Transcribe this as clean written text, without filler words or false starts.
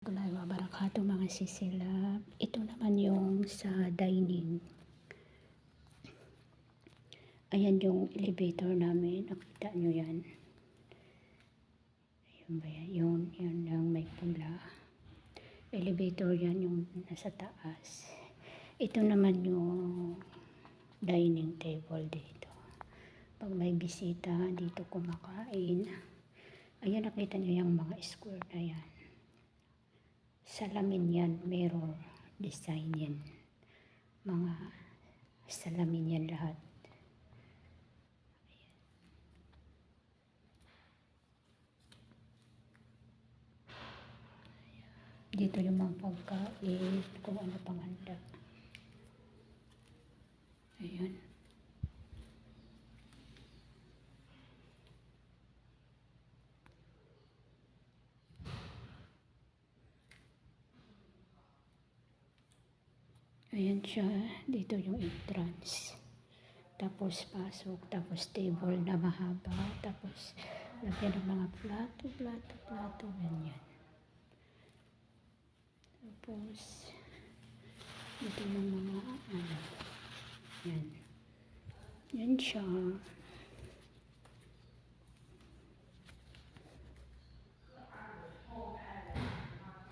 Warahmatullahi wabarakatuh mga sisilap. Ito naman yung sa dining. Ayan yung elevator namin. Nakita nyo yan. Ayun ba yan? Yun lang may pula. Elevator yan yung nasa taas. Ito naman yung dining table dito. Pag may bisita, dito kumakain. Ayan, nakita nyo yung mga square na yan. Salamin yan, mirror design yan. Mga salamin yan lahat. Dito yung mga pagkain, kung ano pang handa. Ayan. Ayan siya, dito yung entrance. Tapos pasok, tapos table na mahaba, tapos lagyan ng mga plato, ganyan. Tapos, dito yung mga, yan. Yan siya.